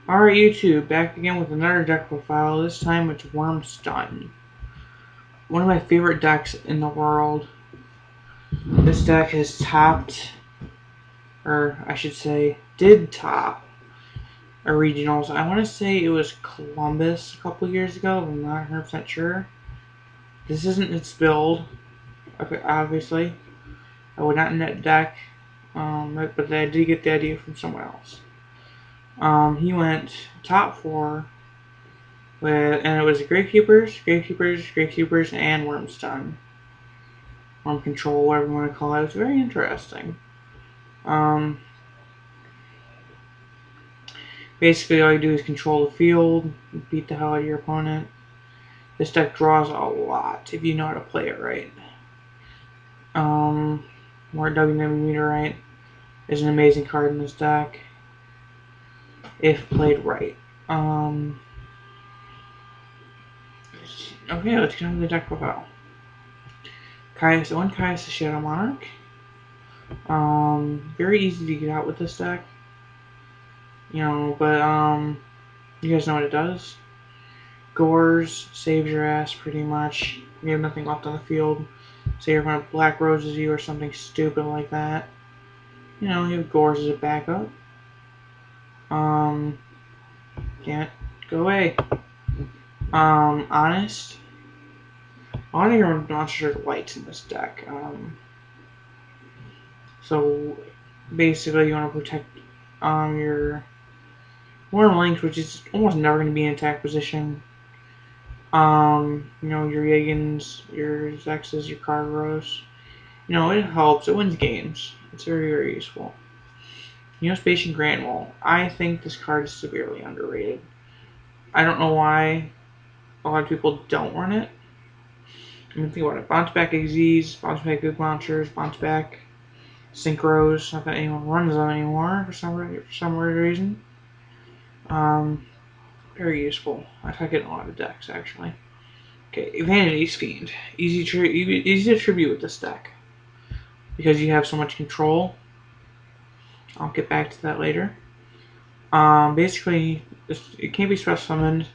Alright YouTube, back again with another deck profile. This time it's Wormstun. One of my favorite decks in the world. This deck has topped, or I should say, did top a regionals. I want to say it was Columbus a couple years ago, I'm not 100% sure. This isn't its build, obviously. I would not net deck, but I did get the idea from someone else. He went top 4 and it was Gravekeepers, and Wormstun. Worm Control, whatever you want to call it. It was very interesting. Um, Basically, all you do is control the field, beat the hell out of your opponent. This deck draws a lot if you know how to play it right. More WW Meteorite is an amazing card in this deck if played right. Okay, let's get into the deck profile. One Caius the Shadow Monarch. Very easy to get out with this deck. But you guys know what it does. Gores saves your ass pretty much. You have nothing left on the field. Say your opponent Black Roses you or something stupid like that. You have Gores as a backup. Damn it. Go away. Honest. A lot of your monsters are lights in this deck. So basically you want to protect your Worm Lynx, which is almost never going to be in attack position. Your Yagans, your Zexes, your Carveros. It helps. It wins games. It's very, very useful. Spacian Granwall. I think this card is severely underrated. I don't know why a lot of people don't run it. I mean, think about it. Bounce back XZs, bounce back good launchers, bounce back synchros. Not that anyone runs them anymore for some weird reason. Very useful. I like it in a lot of decks, actually. Okay, Vanity's Fiend. Easy to tribute with this deck. Because you have so much control. I'll get back to that later. Basically, it can't be special summoned.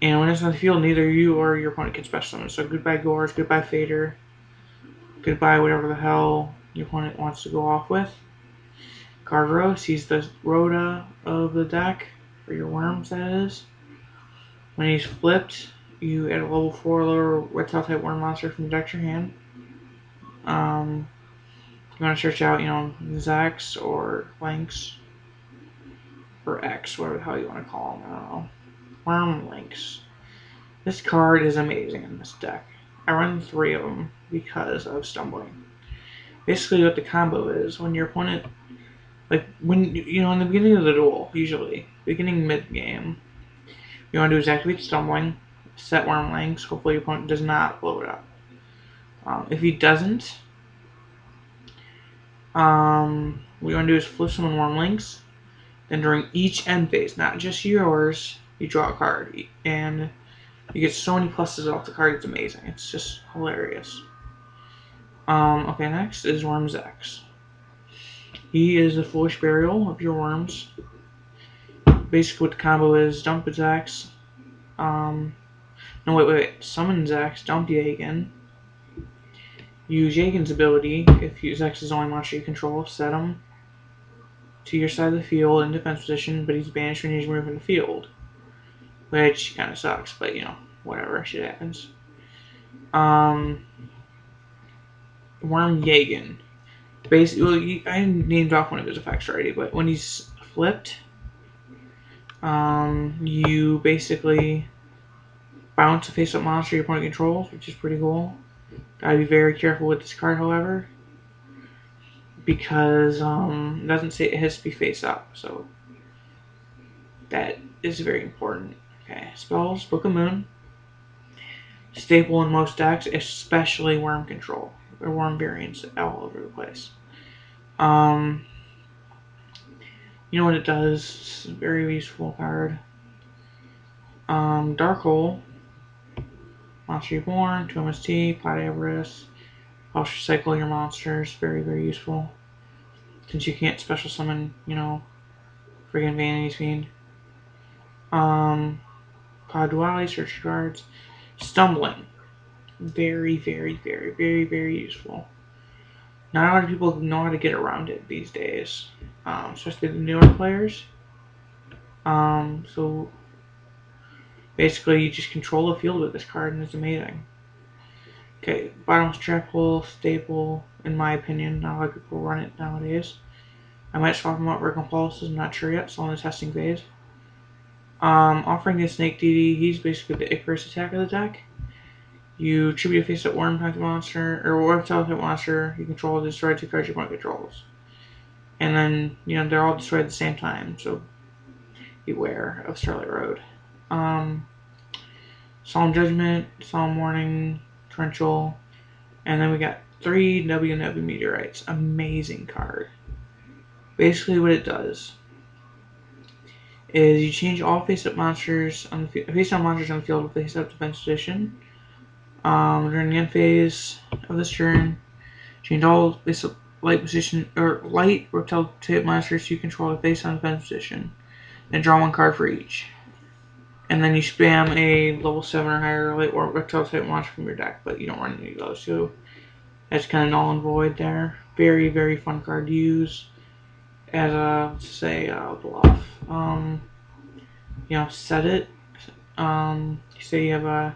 And when it's on the field, neither you or your opponent can special summon. So goodbye Gores, goodbye Fader, goodbye whatever the hell your opponent wants to go off with. Carveros, he's the Rhoda of the deck, for your worms, that is. When he's flipped, you add a level 4 lower reptile type worm monster from the deck to your hand. You want to search out, Zax or Lynx, or X, whatever the hell you want to call them, I don't know. Worm Lynx. This card is amazing in this deck. I run 3 of them because of Stumbling. Basically what the combo is, when your opponent, in the beginning of the duel, usually, beginning mid-game, you want to do is activate Stumbling, set Worm Lynx, hopefully your opponent does not blow it up. If he doesn't, what you want to do is flip summon Worm Lynx, then during each end phase, not just yours, you draw a card, and you get so many pluses off the card, it's amazing. It's just hilarious. Okay, next is Worms X. He is a Foolish Burial of your worms. Basically what the combo is, dump his X. No, wait. Summon X, dump Yagan. Use Yagan's ability, if you X is the only monster you control, set him to your side of the field in defense position, but he's banished when he's removed from the field. Which kind of sucks, but whatever, shit happens. Worm Yagan. Basically, I named off one of his effects already, but when he's flipped, you basically bounce a face-up monster your opponent controls, which is pretty cool. Gotta be very careful with this card, however, because it doesn't say it has to be face-up, so that is very important. Okay, spells, Book of Moon. Staple in most decks, especially Worm Control. Or Worm variants all over the place. You know what it does? It's a very useful card. Dark Hole. Monster Reborn, 2 MST, Pot Avarice. Helps recycle your monsters. Very, very useful. Since you can't special summon, friggin' Vanity's Fiend. Pod duality, search cards. Stumbling. Very, very, very, very, very useful. Not a lot of people know how to get around it these days, especially the newer players. So basically, you just control the field with this card, and it's amazing. Okay, bottomless trap hole, staple, in my opinion. Not a lot of people run it nowadays. I might swap them out for compulses, I'm not sure yet, still in the testing phase. Offering the Snake DD, he's basically the Icarus attack of the deck. You tribute a face-up worm type monster, or reptile type monster you control, destroy 2 cards your opponent controls. And then, they're all destroyed at the same time, so beware of Starlight Road. Solemn Judgment, Solemn Warning, Torrential, and then we got 3 WNW Meteorites. Amazing card. Basically what it does is you change all face-up monsters on the face-down monsters on the field with face-up defense position. During the end phase of this turn, change all face-up light position or light reptile type monsters you control to face-down defense position. Then draw 1 card for each. And then you spam a level 7 or higher light or reptile type monster from your deck, but you don't run any of those, so that's kind of null and void there. Very, very fun card to use as a, let's say, bluff. Set it. Say you have a,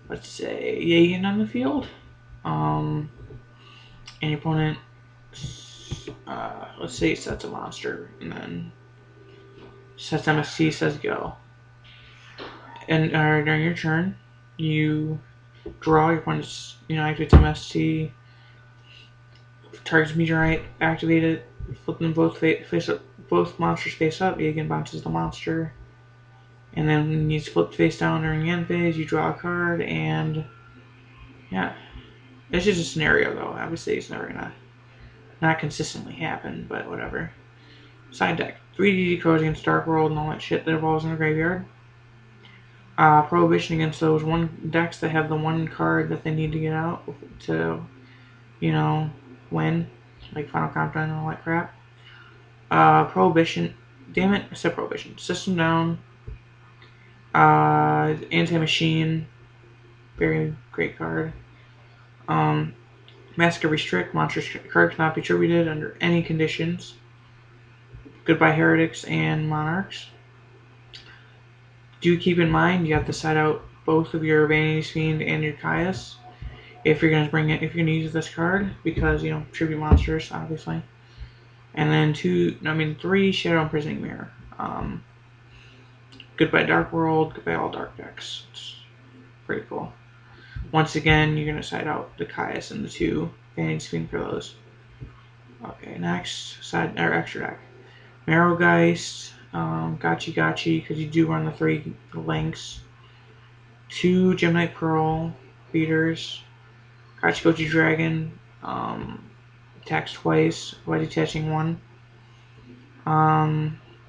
let's say, Yagan on the field, and your opponent, let's say, sets a monster, and then sets MST, says go. And during your turn, you draw, your opponent's, activates MST, targets meteorite, activate it, flip them both face up, both monsters face up, Yagan bounces the monster. And then when you flip face down during the end phase, you draw a card, and yeah. It's just a scenario, though. Obviously, it's never gonna not consistently happen, but whatever. Side deck. 3D cards against Dark World and all that shit that evolves in the graveyard. Prohibition against those decks that have the 1 card that they need to get out to, win. Like Final Countdown and all that crap. Prohibition. Damn it, I said Prohibition. System down. Anti-Machine. Very great card. Massacre Restrict. Monster card cannot be attributed under any conditions. Goodbye Heretics and Monarchs. Do keep in mind you have to side out both of your Vanity's Fiend and your Caius if you're gonna use this card, because tribute monsters obviously. And then 3 Shadow Imprisoning Mirror. Goodbye Dark World, goodbye all dark decks. It's pretty cool. Once again, you're gonna side out the Caius and the 2 Vanity's Fiend for those. Okay, next extra deck. Marrowgeist, Gachi, because you do run the 3 links. 2 Gemnite Pearl beaters. Gachi Dragon, attacks twice by detaching 1.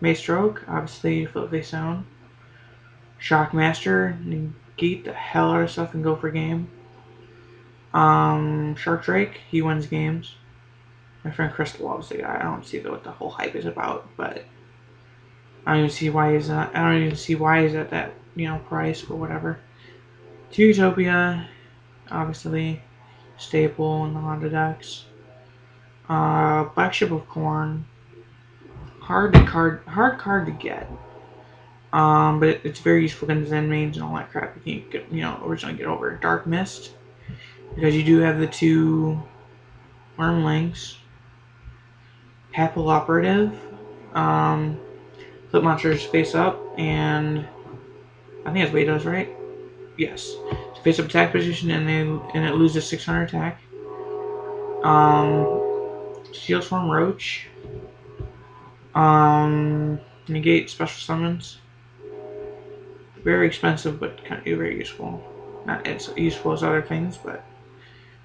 Maestroke, obviously you flip face down. Shockmaster, negate the hell out of stuff and go for game. Shark Drake, he wins games. My friend Crystal loves the guy. I don't see what the whole hype is about, but I don't even see why he's at that price, but whatever. 2 Utopia, obviously staple in the Honda decks. Black Ship of Corn, hard card to get. But it's very useful against Zen mains and all that crap you can't originally get over. Dark Mist, because you do have the 2 Worm Links. Papal Operative, flip monsters face up, and I think that's what he does, right? Yes. So face up attack position, and it loses 600 attack. Steel Storm Roach. Negate special summons. Very expensive, but kind of very useful. Not as useful as other things, but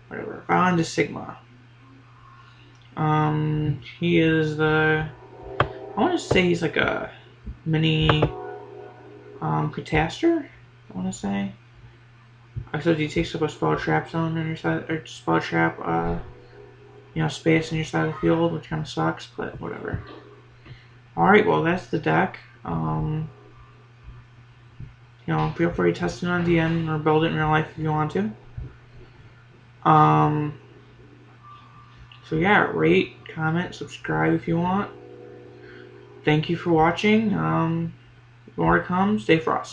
whatever. Bond to Sigma. He is I want to say he's like a mini Cataster, I want to say. Except he takes up a spell trap zone on your side, or spell trap, space on your side of the field, which kind of sucks, but whatever. Alright, well, that's the deck. feel free to test it on DM or build it in real life if you want to. So yeah, rate, comment, subscribe if you want. Thank you for watching. More to come. Stay frosty.